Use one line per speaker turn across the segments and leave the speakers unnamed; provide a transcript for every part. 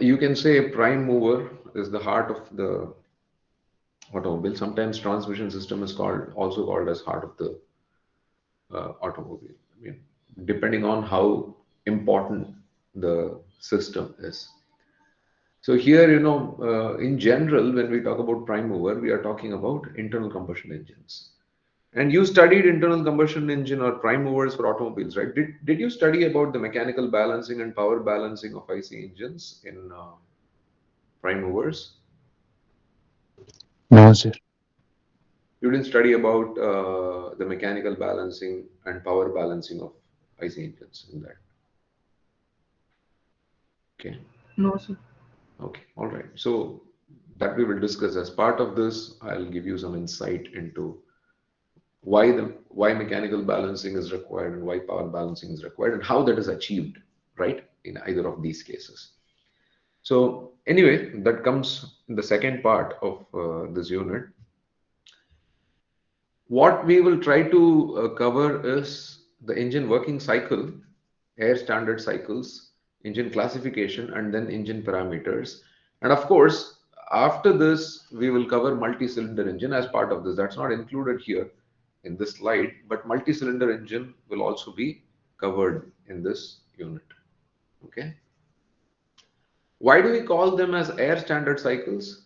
you can say prime mover is the heart of the automobile. Sometimes transmission system is also called as heart of the automobile. I mean, depending on how important the system is. So here, in general, when we talk about prime mover, we are talking about internal combustion engines. And you studied internal combustion engine or prime movers for automobiles, right? Did you study about the mechanical balancing and power balancing of IC engines in prime movers?
No, sir.
You didn't study about the mechanical balancing and power balancing of IC engines in that. Okay.
No, sir.
Okay. All right. So that we will discuss as part of this. I'll give you some insight into why mechanical balancing is required and why power balancing is required and how that is achieved, right? In either of these cases. So anyway, that comes in the second part of this unit. What we will try to cover is the engine working cycle, air standard cycles, engine classification, and then engine parameters. And of course, after this, we will cover multi-cylinder engine as part of this. That's not included here in this slide, but multi-cylinder engine will also be covered in this unit. Okay. Why do we call them as air standard cycles?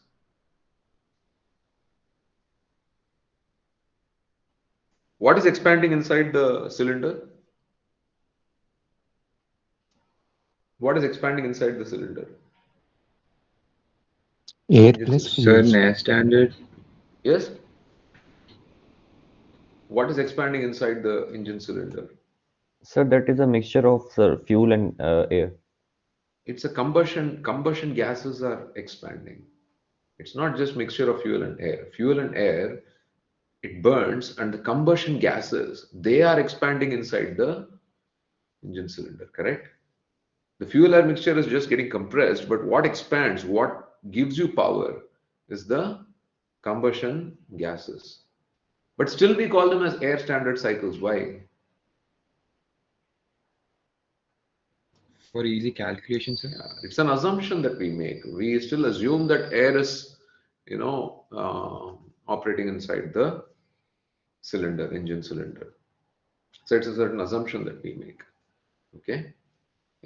What is expanding inside the cylinder? What is expanding inside the cylinder?
Air
Engine
plus
cylinder.
fuel,
Certain
sir.
air standard.
Yes? What is expanding inside the engine cylinder?
So that is a mixture of fuel and air.
It's a combustion gases are expanding. It's not just mixture of fuel and air. Fuel and air, it burns, and the combustion gases, they are expanding inside the engine cylinder, correct? The fuel air mixture is just getting compressed, but what expands, what gives you power is the combustion gases. But still we call them as air standard cycles. Why?
For easy calculation, sir.
Yeah, it's an assumption that we make. We still assume that air is, operating inside the cylinder, engine cylinder. So it's a certain assumption that we make. Okay,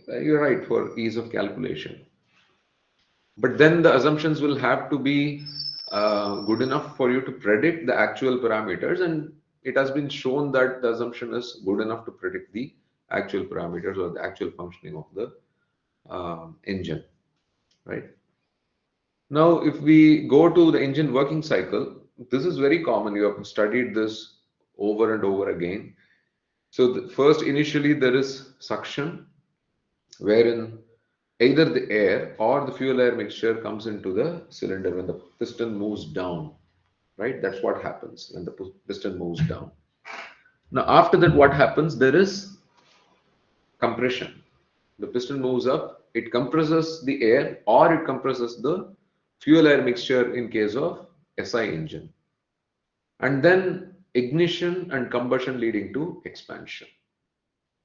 you're right for ease of calculation. But then the assumptions will have to be good enough for you to predict the actual parameters, and it has been shown that the assumption is good enough to predict the actual parameters or the actual functioning of the engine, right? Now, if we go to the engine working cycle, this is very common. You have studied this over and over again. So first, initially, there is suction, wherein either the air or the fuel air mixture comes into the cylinder when the piston moves down, right? That's what happens when the piston moves down. Now, after that, what happens? There is compression. The piston moves up, it compresses the air or it compresses the fuel air mixture in case of SI engine. And then ignition and combustion leading to expansion.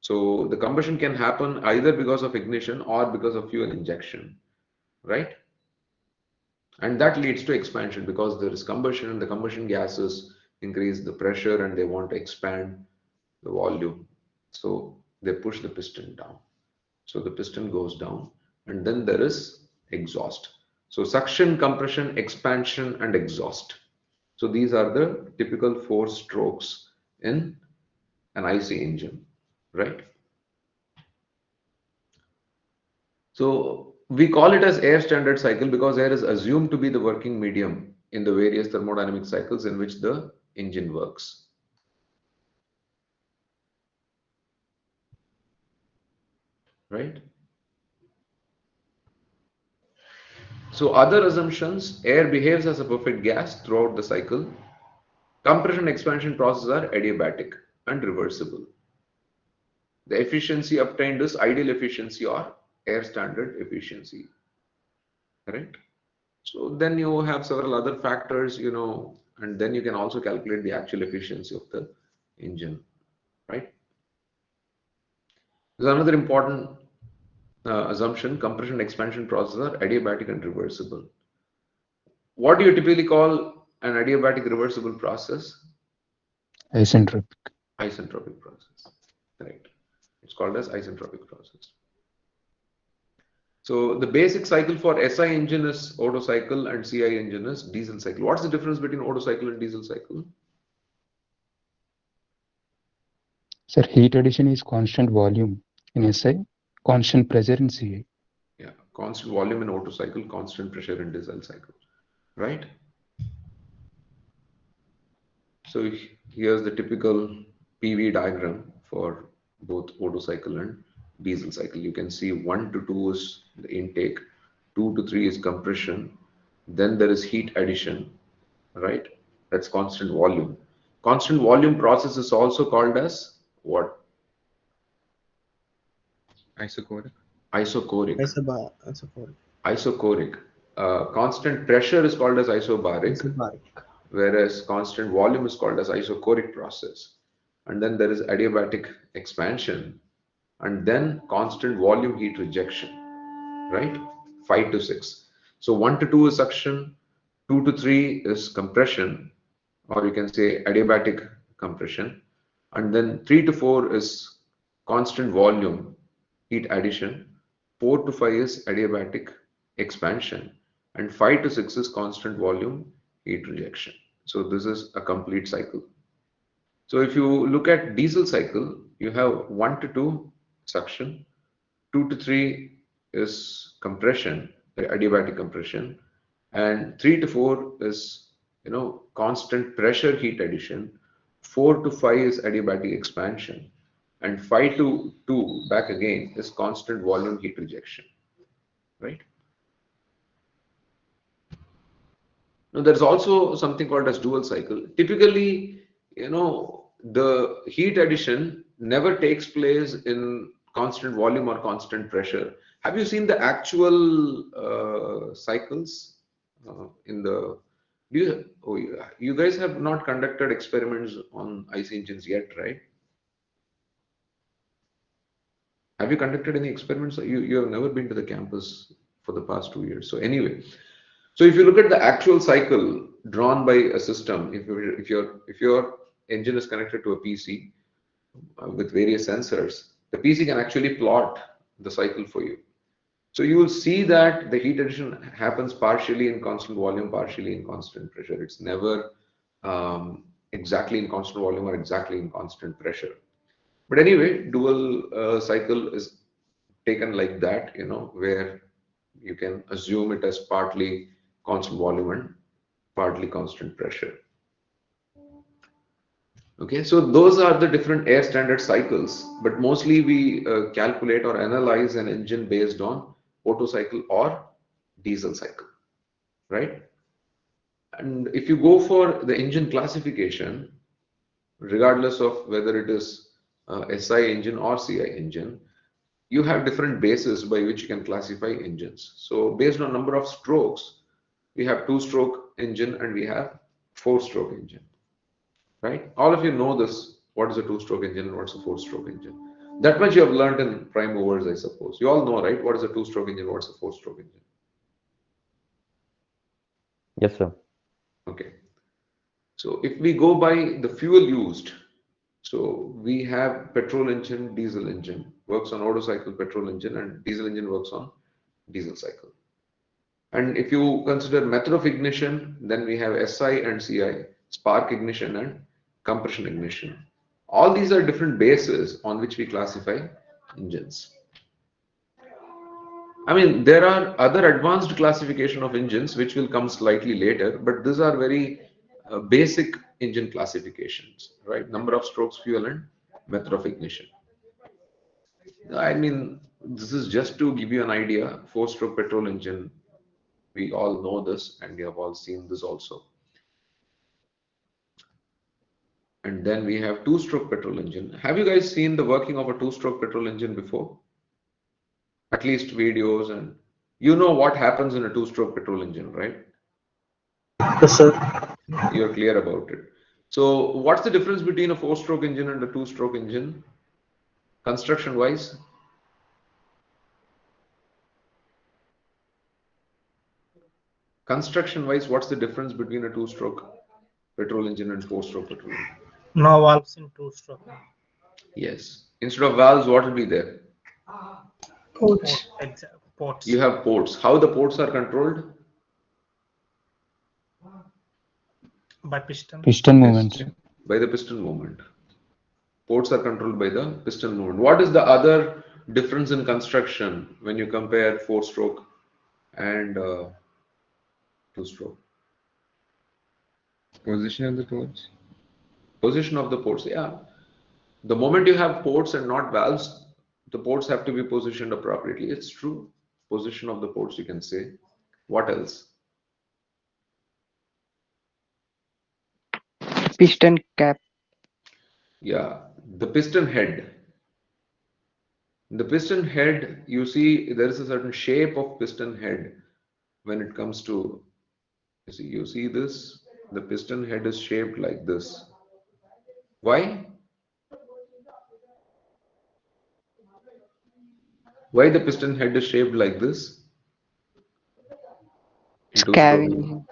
So the combustion can happen either because of ignition or because of fuel injection, right? And that leads to expansion because there is combustion and the combustion gases increase the pressure and they want to expand the volume. So they push the piston down. So the piston goes down and then there is exhaust. So suction, compression, expansion and exhaust. So these are the typical 4 strokes in an IC engine, right? So we call it as air standard cycle because air is assumed to be the working medium in the various thermodynamic cycles in which the engine works. Right? So other assumptions, air behaves as a perfect gas throughout the cycle. Compression expansion processes are adiabatic and reversible. The efficiency obtained is ideal efficiency or air standard efficiency. Correct? So then you have several other factors, and then you can also calculate the actual efficiency of the engine, right? There's another important assumption, compression expansion processes are adiabatic and reversible. What do you typically call an adiabatic reversible process?
Isentropic.
Isentropic process. Right. It's called as isentropic process. So the basic cycle for SI engine is Otto cycle and CI engine is diesel cycle. What's the difference between Otto cycle and diesel cycle?
Sir, heat addition is constant volume in SI, constant pressure in CI.
Yeah, constant volume in Otto cycle, constant pressure in diesel cycle, right? So here's the typical PV diagram for both Otto cycle and diesel cycle. You can see 1 to 2 is the intake, 2 to 3 is compression, then there is heat addition, right? That's constant volume. Constant volume process is also called as what?
Isochoric.
Isochoric.
Isobaric.
Isochoric. Constant pressure is called as isobaric,
Isobaric.
whereas constant volume is called as isochoric process. And then there is adiabatic expansion, and then constant volume heat rejection, right? 5 to 6. So 1 to 2 is suction, 2 to 3 is compression, or you can say adiabatic compression, and then 3 to 4 is constant volume heat addition, 4 to 5 is adiabatic expansion, and 5 to 6 is constant volume heat rejection. So this is a complete cycle. So if you look at diesel cycle, you have 1 to 2 suction, 2 to 3 is compression, adiabatic compression, and 3 to 4 is constant pressure heat addition, 4 to 5 is adiabatic expansion, and 5 to 2 back again is constant volume heat rejection, right? Now there's also something called as dual cycle. Typically, the heat addition never takes place in constant volume or constant pressure. Have you seen the actual cycles in the? You guys have not conducted experiments on IC engines yet, right? Have you conducted any experiments? You have never been to the campus for the past 2 years. So anyway, so if you look at the actual cycle drawn by a system, if your engine is connected to a PC with various sensors, the PC can actually plot the cycle for you. So you will see that the heat addition happens partially in constant volume, partially in constant pressure. It's never exactly in constant volume or exactly in constant pressure. But anyway, dual cycle is taken like that, where you can assume it as partly constant volume and partly constant pressure. Okay, so those are the different air standard cycles, but mostly we calculate or analyze an engine based on Otto cycle or diesel cycle, right? And if you go for the engine classification, regardless of whether it is SI engine or CI engine, you have different bases by which you can classify engines. So based on number of strokes, we have 2-stroke engine and we have 4-stroke engine, right? All of you know this, what is a 2-stroke engine and what's a 4-stroke engine. That much you have learned in prime movers, I suppose. You all know, right? What is a 2-stroke engine, what's a 4-stroke engine?
Yes, sir.
Okay. So if we go by the fuel used, so we have petrol engine, diesel engine, works on Otto cycle petrol engine, and diesel engine works on diesel cycle. And if you consider method of ignition, then we have SI and CI, spark ignition and compression ignition. All these are different bases on which we classify engines. I mean, there are other advanced classification of engines which will come slightly later, but these are very basic engine classifications, right? Number of strokes, fuel, and method of ignition. I mean, this is just to give you an idea. 4-stroke petrol engine, we all know this and we have all seen this also. And then we have 2-stroke petrol engine. Have you guys seen the working of a 2-stroke petrol engine before? At least videos, and you know what happens in a 2-stroke petrol engine, right?
Yes, sir.
You're clear about it. So what's the difference between a 4-stroke engine and a 2-stroke engine, construction wise? Construction wise, what's the difference between a two-stroke petrol engine and four-stroke petrol engine?
No valves in two-stroke.
Yes. Instead of valves, what will be there?
Ports. Ports.
You have ports. How the ports are controlled?
By piston.
Piston
Yes.
movements.
By the piston movement. Ports are controlled by the piston movement. What is the other difference in construction when you compare four-stroke and two-stroke?
Position of the ports.
Position of the ports. Yeah. The moment you have ports and not valves, the ports have to be positioned appropriately. It's true. Position of the ports, you can say. What else?
Piston cap.
Yeah, the piston head. The piston head, you see, there is a certain shape of piston head when it comes to, you see this, the piston head is shaped like this. Why? Why the piston head is shaped like this? In two-stroke.
Scavenging.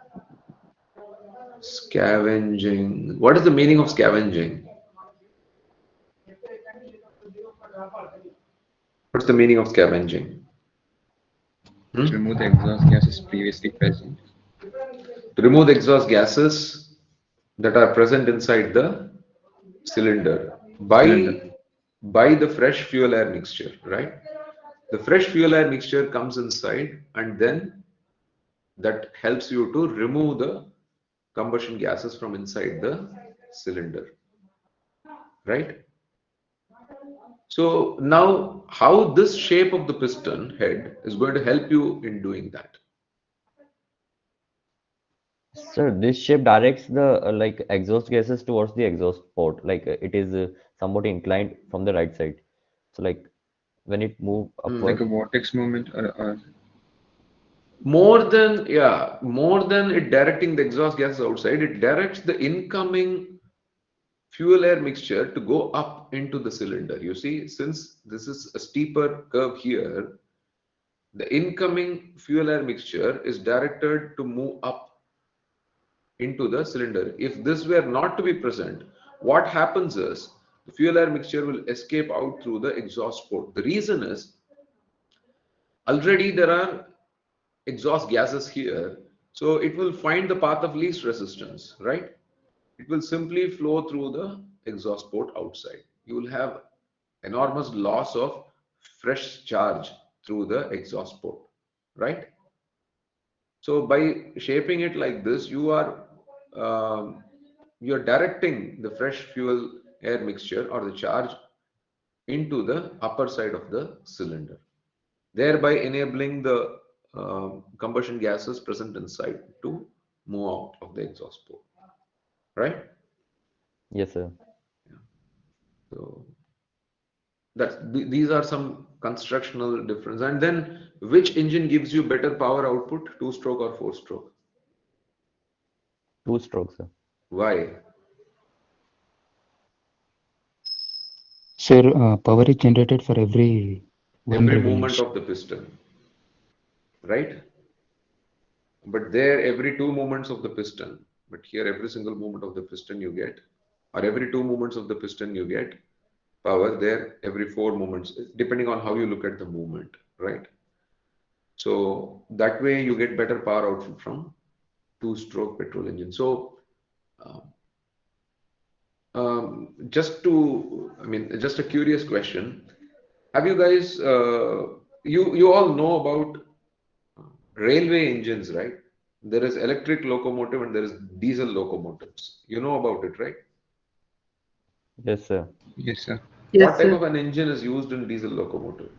Scavenging. What is the meaning of scavenging? What's the meaning of scavenging?
To remove the exhaust gases previously present.
To remove the exhaust gases that are present inside the cylinder by the fresh fuel air mixture, right? The fresh fuel air mixture comes inside and then that helps you to remove the combustion gases from inside the cylinder, right? So now how this shape of the piston head is going to help you in doing that?
Sir, this shape directs the like exhaust gases towards the exhaust port. Like it is somewhat inclined from the right side. So like when it move
Like
upward,
a vortex movement or
More than it directing the exhaust gases outside, it directs the incoming fuel air mixture to go up into the cylinder. You see, since this is a steeper curve here, the incoming fuel air mixture is directed to move up into the cylinder. If this were not to be present, what happens is the fuel air mixture will escape out through the exhaust port. The reason is already there are exhaust gases here, so it will find the path of least resistance, right? It will simply flow through the exhaust port outside. You will have enormous loss of fresh charge through the exhaust port, right? So by shaping it like this, you're directing the fresh fuel air mixture or the charge into the upper side of the cylinder, thereby enabling the combustion gases present inside to move out of the exhaust port, right?
yes, sir.
So these are some constructional difference. And then which engine gives you better power output, two-stroke or four-stroke?
Two strokes, sir.
Why?
Sir, power is generated for every one
Every movement
revolution.
of the piston, right? But there, every two movements of the piston. But here, every single movement of the piston you get, or every two movements of the piston you get power. There, every four movements, depending on how you look at the movement, right? So that way you get better power output from two-stroke petrol engine. So just a curious question. Have you guys, you all know about railway engines, right? There is electric locomotive and there is diesel locomotives. You know about it, right?
Yes, sir.
yes, sir.
What type of an engine is used in diesel locomotive?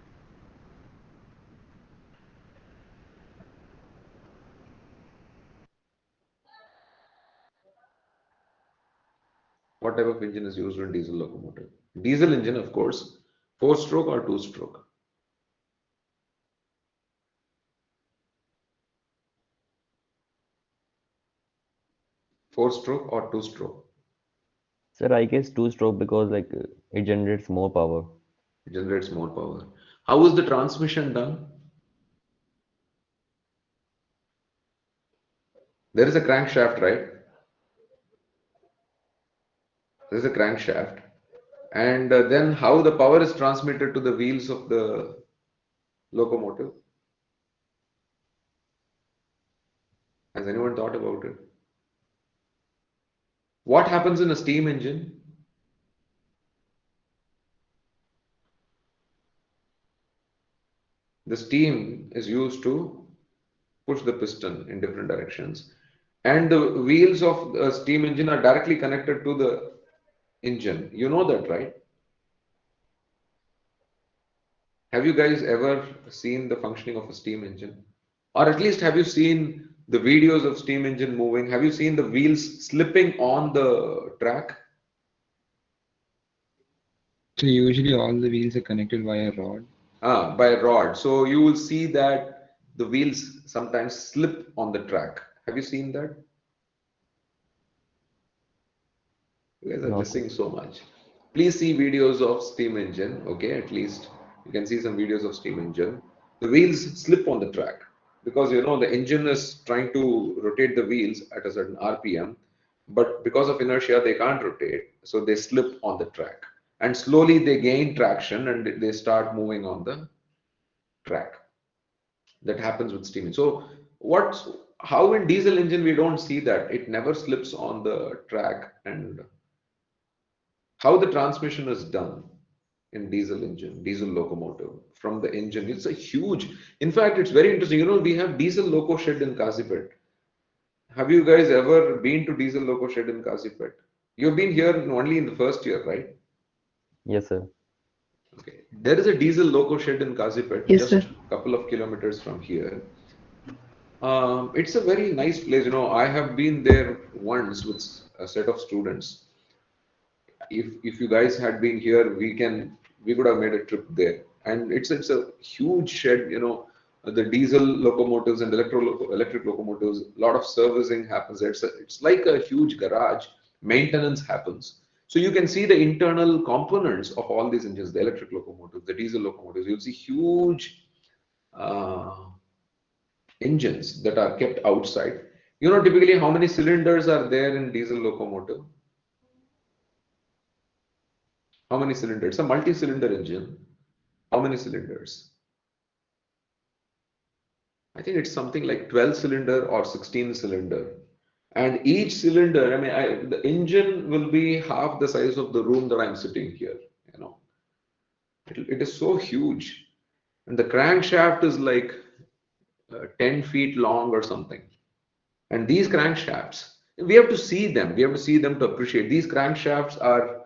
What type of engine is used in diesel locomotive? Diesel engine, of course, four-stroke or two-stroke? Four-stroke or two-stroke?
Sir, I guess two stroke because like it generates more power.
It generates more power. How is the transmission done? There is a crankshaft, right? There is a crankshaft. And then how the power is transmitted to the wheels of the locomotive? Has anyone thought about it? What happens in a steam engine? The steam is used to push the piston in different directions, and the wheels of a steam engine are directly connected to the engine. You know that, right? Have you guys ever seen the functioning of a steam engine? Or at least have you seen the videos of steam engine moving? Have you seen the wheels slipping on the track?
So usually all the wheels are connected via rod.
By a rod. So you will see that the wheels sometimes slip on the track. Have you seen that? You guys are
No,
missing so much. Please see videos of steam engine, okay? At least you can see some videos of steam engine. The wheels slip on the track because you know the engine is trying to rotate the wheels at a certain RPM, but because of inertia they can't rotate, so they slip on the track. And slowly they gain traction and they start moving on the track. That happens with steam engine. So what's how in diesel engine we don't see that? It never slips on the track. And how the transmission is done in diesel engine, diesel locomotive from the engine. It's a huge, in fact, it's very interesting. You know, we have diesel loco shed in Kazipet. Have you guys ever been to diesel loco shed in Kazipet? You've been here only in the first year, right?
yes, sir.
Okay. There is a diesel loco shed in Kazipet,
Yes,
just
sir.
a couple of kilometers from here. It's a very nice place. You know, I have been there once with a set of students. If you guys had been here, we could have made a trip there. And it's a huge shed. You know, the diesel locomotives and electric locomotives. A lot of servicing happens there. It's like a huge garage. Maintenance happens. So you can see the internal components of all these engines, the electric locomotives, the diesel locomotives. You'll see huge uh, engines that are kept outside. You know, typically how many cylinders are there in diesel locomotive? How many cylinders? It's a multi-cylinder engine. How many cylinders? I think it's something like 12 cylinder or 16 cylinder. And each cylinder, I mean, the engine will be half the size of the room that I'm sitting here. You know, it is so huge. And the crankshaft is like 10 feet long or something. And these crankshafts, we have to see them. We have to see them to appreciate. These crankshafts are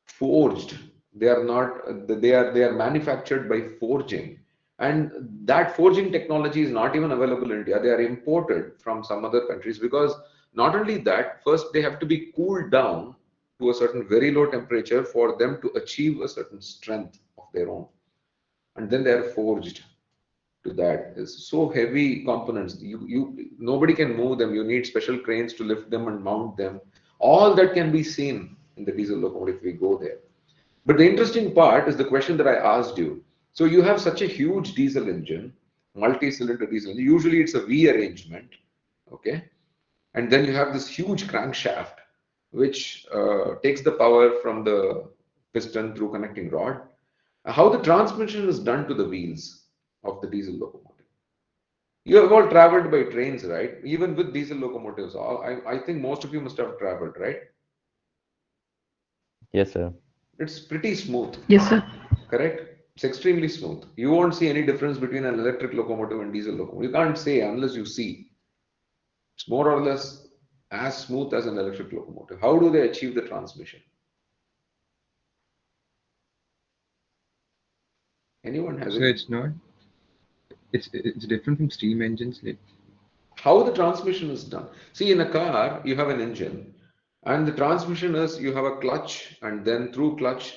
forged. They are not. They are manufactured by forging, and that forging technology is not even available in India. They are imported from some other countries because not only that, first they have to be cooled down to a certain very low temperature for them to achieve a certain strength of their own, and then they are forged to that. Is so heavy components. You nobody can move them. You need special cranes to lift them and mount them. All that can be seen in the diesel locomotive if we go there. But the interesting part is the question that I asked you. So you have such a huge diesel engine, multi-cylinder diesel engine. Usually it's a V arrangement, okay? And then you have this huge crankshaft, which takes the power from the piston through connecting rod. How the transmission is done to the wheels of the diesel locomotive. You have all traveled by trains, right? Even with diesel locomotives. I think most of you must have traveled, right?
Yes, sir.
It's pretty smooth,
Yes, sir.
correct? It's extremely smooth. You won't see any difference between an electric locomotive and diesel locomotive. You can't say unless you see. It's more or less as smooth as an electric locomotive. How do they achieve the transmission? Anyone has
So
it?
it's not. It's different from steam engines. Like
How the transmission is done? See, in a car, you have an engine, and the transmission is you have a clutch, and then through clutch,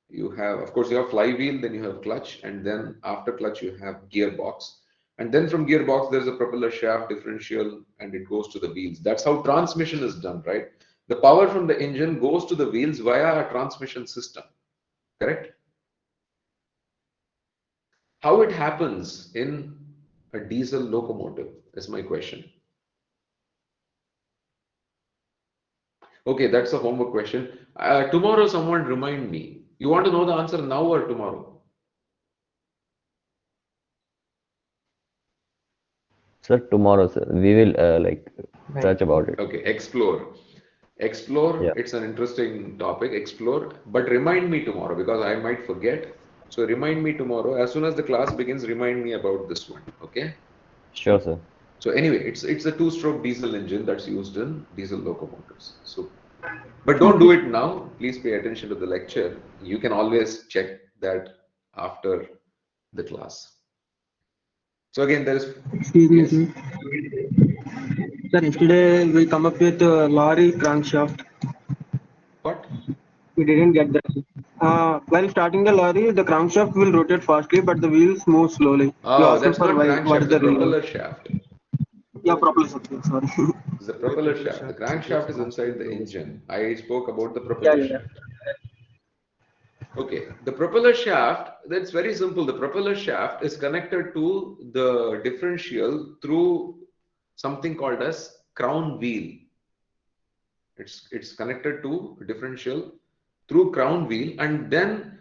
you have, of course, you have flywheel, then you have clutch, and then after clutch, you have gearbox. And then from gearbox, there's a propeller shaft differential, and it goes to the wheels. That's how transmission is done, right? The power from the engine goes to the wheels via a transmission system, correct? How it happens in a diesel locomotive is my question. Okay, that's a homework question. Tomorrow, someone remind me. You want to know the answer now or tomorrow?
Sir, tomorrow, sir, we will like search about it.
Okay, explore. Explore,
Yeah,
it's an interesting topic. Explore, but remind me tomorrow because I might forget. So remind me tomorrow. As soon as the class begins, remind me about this one. Okay.
sure, sir.
So anyway, it's a two-stroke diesel engine that's used in diesel locomotives. So, but don't do it now. Please pay attention to the lecture. You can always check that after the class. So again, there is
Excuse me,
yes.
sir. Sir, yesterday we come up with lorry crankshaft.
What?
We didn't get that. While starting the lorry, the crankshaft will rotate fastly, but the wheels move slowly. You
Oh,
asked
that's
for
not
why? What
crankshaft.
is
The
the reason?
propeller shaft.
Yeah, propulsion. Sorry.
It's the propeller shaft. The crankshaft is inside the engine. I spoke about the
Yeah,
propeller
yeah.
shaft. Okay, the propeller shaft, that's very simple. The propeller shaft is connected to the differential through something called as crown wheel. It's connected to differential through crown wheel, and then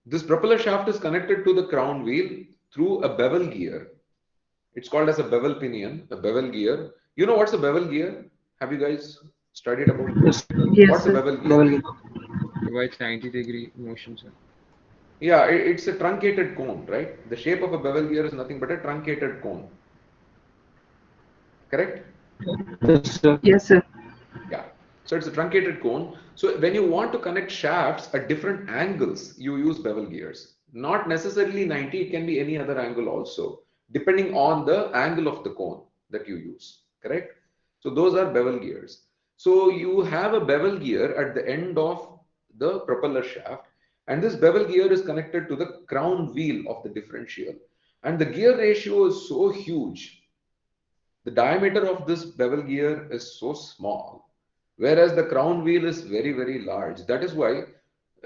this propeller shaft is connected to the crown wheel through a bevel gear. It's called as a bevel pinion, a bevel gear. You know what's a bevel gear? Have you guys studied about
Yes.
this?
Yes,
What's a
sir.
bevel gear?
Level gear.
Provides 90-degree motion, sir.
Yeah, it's a truncated cone, right? The shape of a bevel gear is nothing but a truncated cone. Correct?
Yes, sir.
Yes, sir.
Yeah. So it's a truncated cone. So when you want to connect shafts at different angles, you use bevel gears. Not necessarily 90, it can be any other angle also, depending on the angle of the cone that you use. Correct? So those are bevel gears. So you have a bevel gear at the end of the propeller shaft, and this bevel gear is connected to the crown wheel of the differential. And the gear ratio is so huge. The diameter of this bevel gear is so small, whereas the crown wheel is very, very large. That is why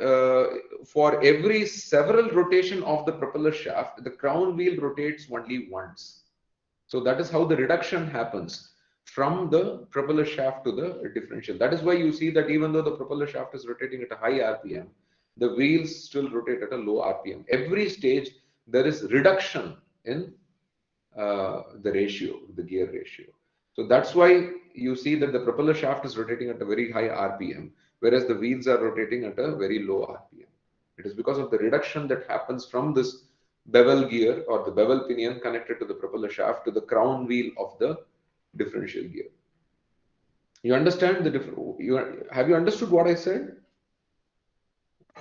uh, for every several rotation of the propeller shaft, the crown wheel rotates only once. So that is how the reduction happens from the propeller shaft to the differential. That is why you see that even though the propeller shaft is rotating at a high RPM, the wheels still rotate at a low RPM. Every stage there is reduction in the ratio, the gear ratio. So that's why you see that the propeller shaft is rotating at a very high RPM, whereas the wheels are rotating at a very low RPM. It is because of the reduction that happens from this bevel gear or the bevel pinion connected to the propeller shaft to the crown wheel of the differential gear. You understand the have you understood what I said?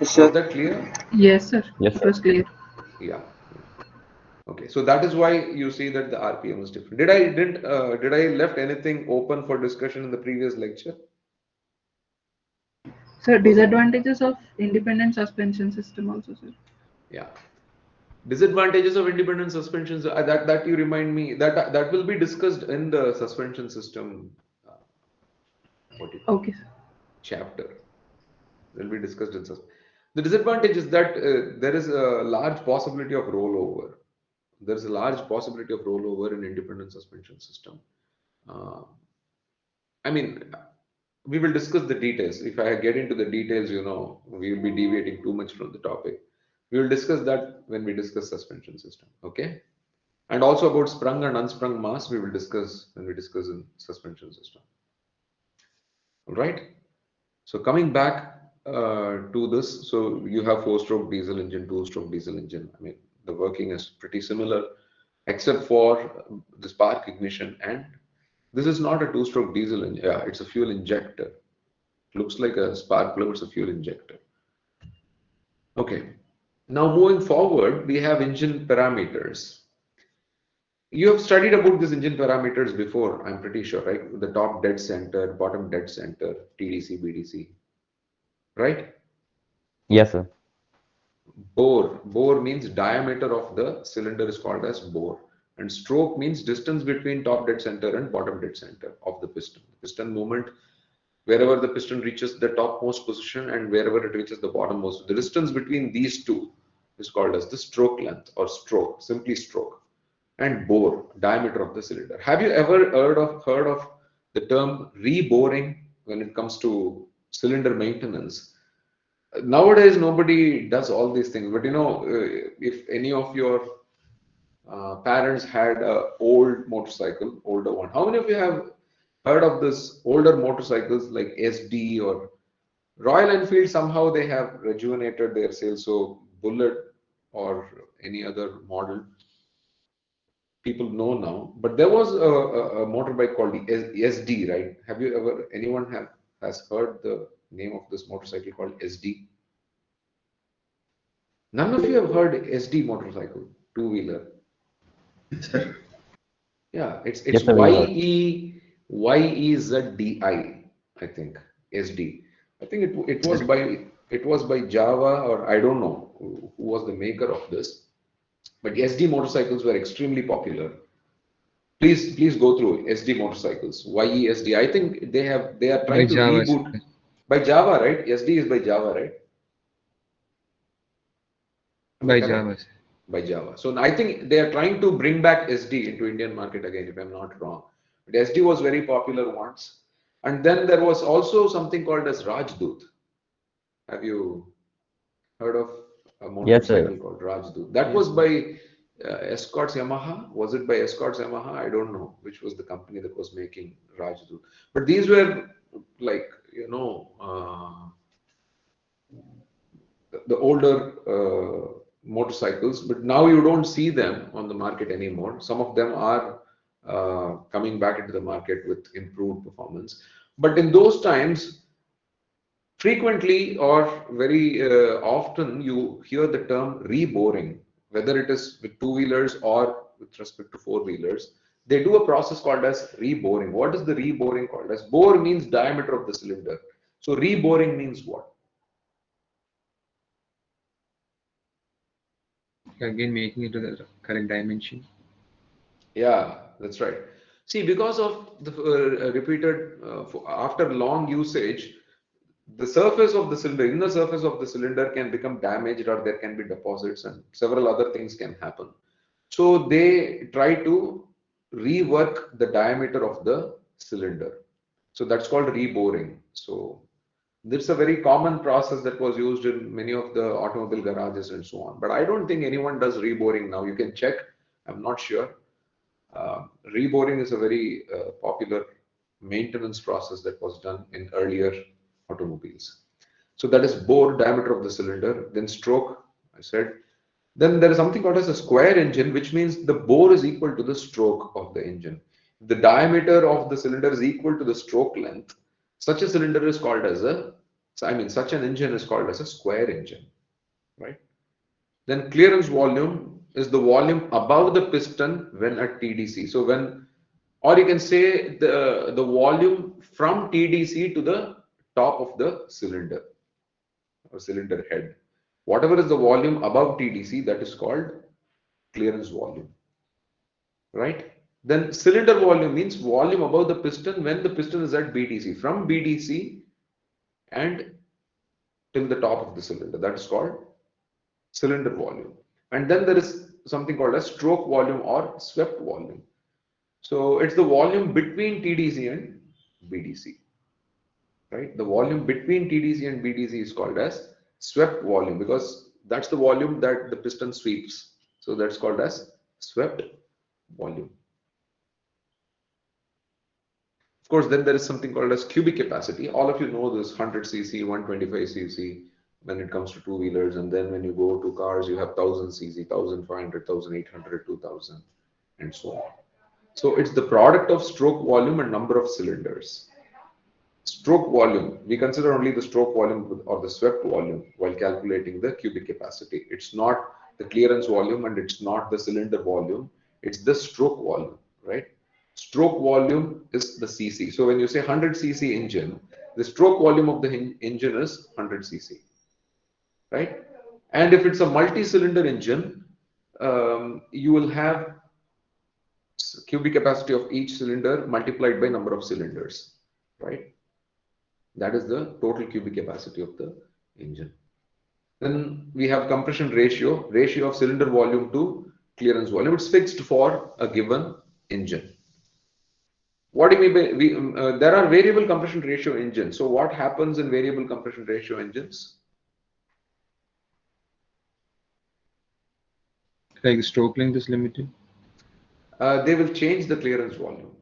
Yes,
Was
sir.
that clear?
Yes, sir.
Yes,
It
sir.
was clear.
Yeah. Okay, so that is why you see that the RPM is different. Did I left anything open for discussion in the previous lecture?
Sir, disadvantages of independent suspension system also, sir.
Yeah. Disadvantages of independent suspensions. That you remind me that will be discussed in the suspension system. What do you call
Okay, sir.
chapter? Will be discussed in the disadvantage is that there is a large possibility of rollover. There is a large possibility of rollover in independent suspension system. Uh, I mean, we will discuss the details. If I get into the details, we will be deviating too much from the topic. We will discuss that when we discuss suspension system. Okay. And also about sprung and unsprung mass, we will discuss when we discuss in suspension system. All right. So coming back to this, so you have four-stroke diesel engine, two-stroke diesel engine. I mean, the working is pretty similar, except for the spark ignition. And this is not a two-stroke diesel engine. Yeah, it's a fuel injector. Looks like a spark plug, it's a fuel injector. Okay. Now moving forward, we have engine parameters. You have studied about these engine parameters before, I'm pretty sure, right? The top dead center, bottom dead center, TDC, BDC, right?
Yes, sir.
Bore means diameter of the cylinder is called as bore. And stroke means distance between top dead center and bottom dead center of the piston. Piston movement, wherever the piston reaches the topmost position and wherever it reaches the bottommost. The distance between these two is called as the stroke length or stroke, simply stroke. And bore, diameter of the cylinder. Have you ever heard of the term reboring? when it comes to cylinder maintenance. Nowadays, nobody does all these things. But if any of your parents had a old motorcycle, older one, how many of you have heard of this older motorcycles like SD or Royal Enfield? Somehow they have rejuvenated their sales. So Bullet or any other model, people know now. But there was a motorbike called the SD, right? Have you ever, anyone has heard the name of this motorcycle called SD? None of you have heard SD motorcycle, two-wheeler.
Sir,
Yeah, it's
Yes, sir, we heard.
YEZDI, I think, SD. I think it was by Java, or I don't know who was the maker of this. But SD motorcycles were extremely popular. Please go through SD motorcycles. YESD. I think they are
by
trying to
Java,
reboot
sir.
by Java, right? SD is by Java, right? Am I
By
correct?
Java, sir.
By Java. So I think they are trying to bring back SD into Indian market again, if I'm not wrong. But SD was very popular once. And then there was also something called as Rajdoot. Have you heard of a
Yes, sir.
motorcycle called Rajdoot? That was by Escorts Yamaha. Was it by Escorts Yamaha? I don't know which was the company that was making Rajdoot. But these were like, the older motorcycles, but now you don't see them on the market anymore. Some of them are coming back into the market with improved performance. But in those times, frequently or very often, you hear the term reboring, whether it is with two-wheelers or with respect to four-wheelers. They do a process called as reboring. What is the reboring called as? Bore means diameter of the cylinder. So reboring means what?
Again, making it to the correct dimension.
Yeah, that's right. See, because of the repeated, after long usage, the surface of the cylinder, inner surface of the cylinder can become damaged, or there can be deposits and several other things can happen. So they try to rework the diameter of the cylinder. So that's called reboring. So this is a very common process that was used in many of the automobile garages and so on. But I don't think anyone does reboring now. You can check. I'm not sure. Reboring is a very popular maintenance process that was done in earlier automobiles. So that is bore, diameter of the cylinder, then stroke, I said. Then there is something called as a square engine, which means the bore is equal to the stroke of the engine. If the diameter of the cylinder is equal to the stroke length, such a cylinder is called as such an engine is called as a square engine, right? Then clearance volume is the volume above the piston when at TDC. So or you can say the volume from TDC to the top of the cylinder or cylinder head. Whatever is the volume above TDC, that is called clearance volume, right? Then cylinder volume means volume above the piston when the piston is at BDC, from BDC and till the top of the cylinder. That is called cylinder volume. And then there is something called as stroke volume or swept volume. So it's the volume between TDC and BDC, right? The volume between TDC and BDC is called as swept volume because that's the volume that the piston sweeps. So that's called as swept volume. Of course, then there is something called as cubic capacity. All of you know this 100 cc, 125 cc when it comes to two-wheelers. And then when you go to cars, you have 1000 cc, 1500, 1800, 2000 and so on. So it's the product of stroke volume and number of cylinders. Stroke volume, we consider only the stroke volume or the swept volume while calculating the cubic capacity. It's not the clearance volume and it's not the cylinder volume. It's the stroke volume, right? Stroke volume is the cc. So when you say 100 cc engine, the stroke volume of the engine is 100 cc, right? And if it's a multi-cylinder engine, you will have cubic capacity of each cylinder multiplied by number of cylinders, right? That is the total cubic capacity of the engine. Then we have compression ratio of cylinder volume to clearance volume. It's fixed for a given engine. What do you mean by there are variable compression ratio engines. So what happens in variable compression ratio engines?
Like stroke length is limited.
They will change the clearance volume.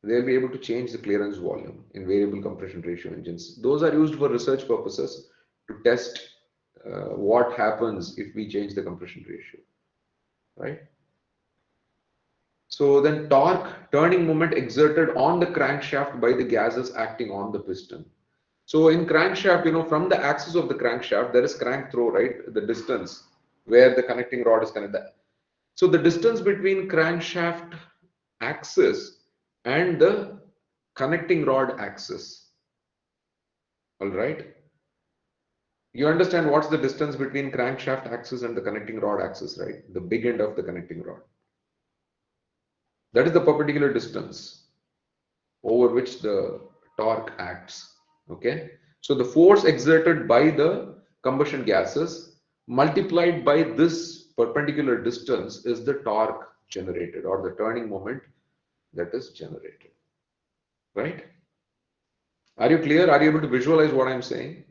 They'll be able to change the clearance volume in variable compression ratio engines. Those are used for research purposes to test what happens if we change the compression ratio, right? So then torque, turning moment exerted on the crankshaft by the gases acting on the piston. So in crankshaft, from the axis of the crankshaft, there is crank throw, right? The distance where the connecting rod is connected. So the distance between crankshaft axis and the connecting rod axis. All right. You understand what's the distance between crankshaft axis and the connecting rod axis, right? The big end of the connecting rod. That is the perpendicular distance over which the torque acts. Okay. So the force exerted by the combustion gases multiplied by this perpendicular distance is the torque generated, or the turning moment that is generated, right? Are you clear? Are you able to visualize what I'm saying?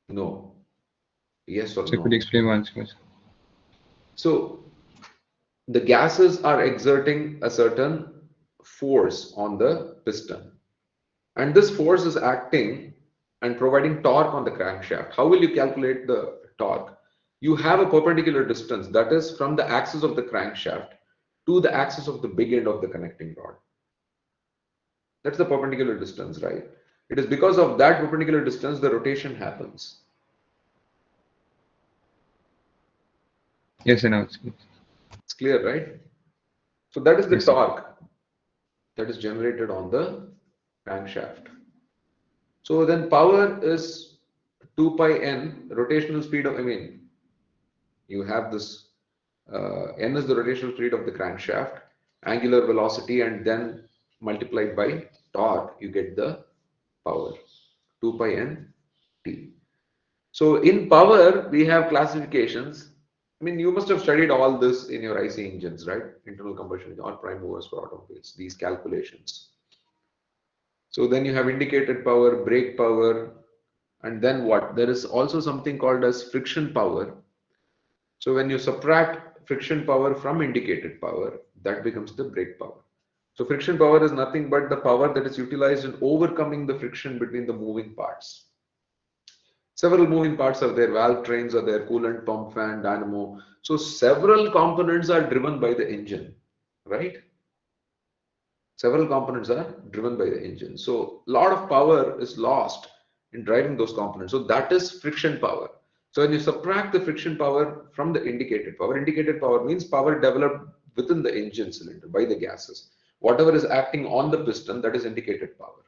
No. Yes or
So
no?
could you explain once more?
So the gases are exerting a certain force on the piston, and this force is acting and providing torque on the crankshaft. How will you calculate the torque? You have a perpendicular distance, that is from the axis of the crankshaft to the axis of the big end of the connecting rod. That's the perpendicular distance, right? It is because of that perpendicular distance the rotation happens.
Yes, and now it's
It's clear, right? So that is the
Yes, sir.
torque that is generated on the crankshaft. So then power is 2 pi n, rotational speed of, you have this, n is the rotational speed of the crankshaft, angular velocity, and then multiplied by torque, you get the power, 2 pi n t. So in power, we have classifications. You must have studied all this in your IC engines, right? Internal combustion or prime movers for automobiles, these calculations. So then you have indicated power, brake power, and then what? There is also something called as friction power. So when you subtract friction power from indicated power, that becomes the brake power. So friction power is nothing but the power that is utilized in overcoming the friction between the moving parts. Several moving parts are there, valve trains are there, coolant, pump, fan, dynamo. So several components are driven by the engine, right? Several components are driven by the engine. So a lot of power is lost in driving those components. So that is friction power. So when you subtract the friction power from the indicated power means power developed within the engine cylinder by the gases. Whatever is acting on the piston, that is indicated power.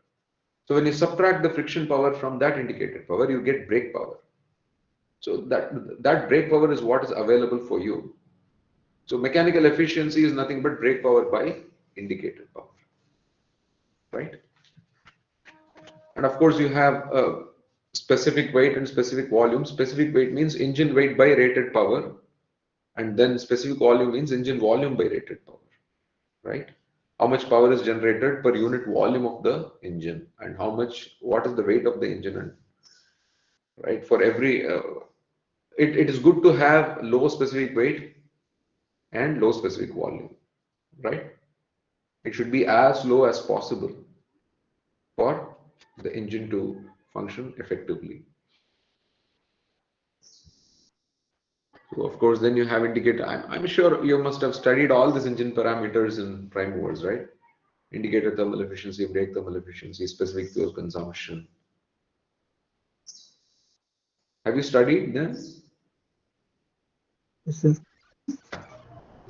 So when you subtract the friction power from that indicated power, you get brake power. So that brake power is what is available for you. So mechanical efficiency is nothing but brake power by indicated power, right? And of course you have a specific weight and specific volume. Specific weight means engine weight by rated power, and then specific volume means engine volume by rated power, right? How much power is generated per unit volume of the engine, and what is the weight of the engine, and right, for every it is good to have low specific weight and low specific volume, right? It should be as low as possible for the engine to function effectively. So of course, then you have indicator. I'm sure you must have studied all these engine parameters in prime movers, right? Indicator thermal efficiency, brake thermal efficiency, specific fuel consumption. Have you studied them?
Yes, sir.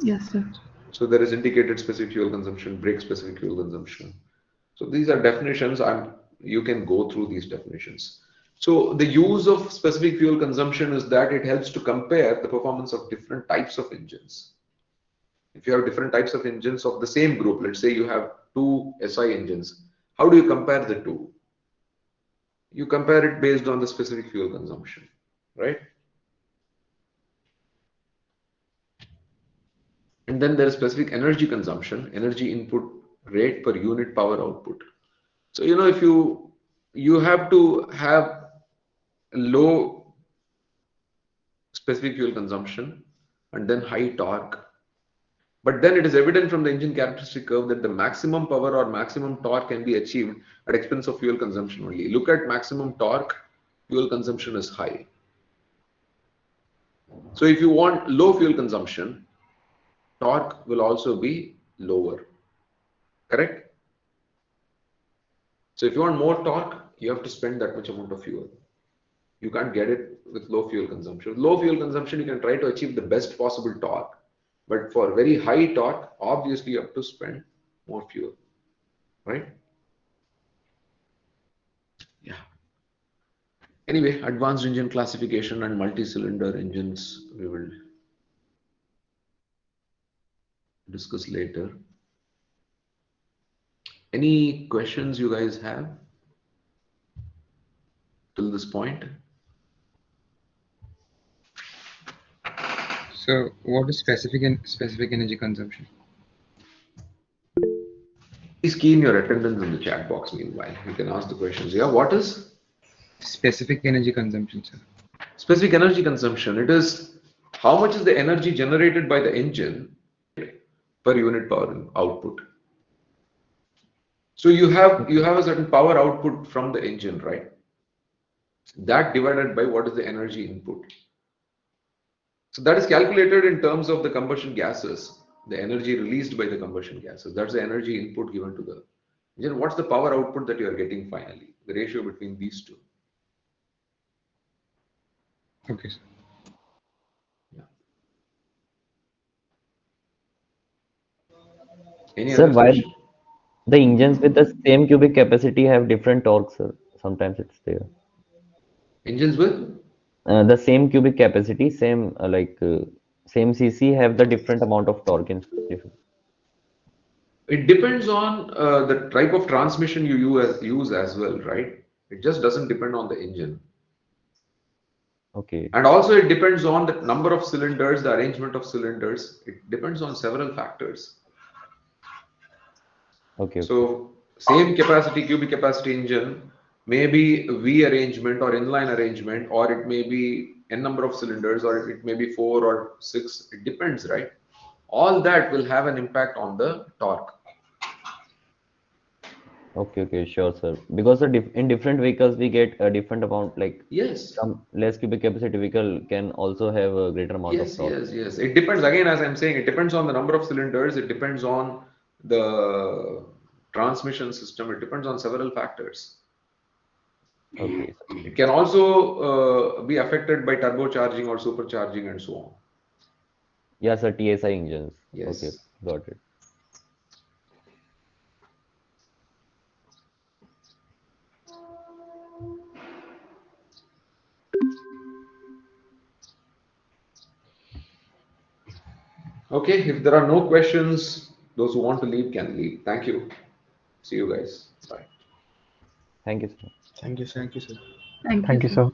Yes, sir.
So there is indicated specific fuel consumption, brake specific fuel consumption. So these are definitions. You can go through these definitions. So the use of specific fuel consumption is that it helps to compare the performance of different types of engines. If you have different types of engines of the same group, let's say you have two SI engines, how do you compare the two? You compare it based on the specific fuel consumption, right? And then there is specific energy consumption, energy input rate per unit power output. So, if you have to have low specific fuel consumption and then high torque. But then it is evident from the engine characteristic curve that the maximum power or maximum torque can be achieved at expense of fuel consumption only. Look at maximum torque, fuel consumption is high. So if you want low fuel consumption, torque will also be lower, correct? So if you want more torque, you have to spend that much amount of fuel. You can't get it with low fuel consumption. With low fuel consumption, you can try to achieve the best possible torque. But for very high torque, obviously you have to spend more fuel, right? Yeah. Anyway, advanced engine classification and multi-cylinder engines we will discuss later. Any questions you guys have till this point?
So what is specific energy consumption?
Please key in your attendance in the chat box meanwhile. You can ask the questions. Yeah, what is
Specific energy consumption, sir.
specific energy consumption? It is how much is the energy generated by the engine per unit power output. So you have a certain power output from the engine, right? That divided by what is the energy input. So that is calculated in terms of the combustion gases, the energy released by the combustion gases. That's the energy input given to the engine. What's the power output that you are getting finally? The ratio between these two.
Okay, sir.
Yeah. Any
Sir,
other
while
question?
the engines with the same cubic capacity have different torques, sir. Sometimes it's there.
Engines with?
The same cubic capacity, same same cc have the different amount of torque in different.
It depends on the type of transmission you use as well, right? It just doesn't depend on the engine.
Okay.
And also it depends on the number of cylinders, the arrangement of cylinders. It depends on several factors.
Okay.
So same capacity, cubic capacity engine may be V arrangement or inline arrangement, or it may be n number of cylinders, or it may be 4 or 6. It depends, right? All that will have an impact on the torque.
Okay, sure, sir. Because in different vehicles we get a different amount, like
Yes.
some less cubic capacity vehicle can also have a greater amount of torque.
Yes. It depends. Again, as I'm saying, it depends on the number of cylinders. It depends on the transmission system. It depends on several factors.
Okay.
It can also be affected by turbocharging or supercharging and so on.
Yeah, sir. TSI engines.
Yes.
Okay, got it.
Okay, if there are no questions, those who want to leave can leave. Thank you. See you guys. Bye.
Thank you, sir.
Thank you, sir.
Thank
Thank you,
sir.
sir.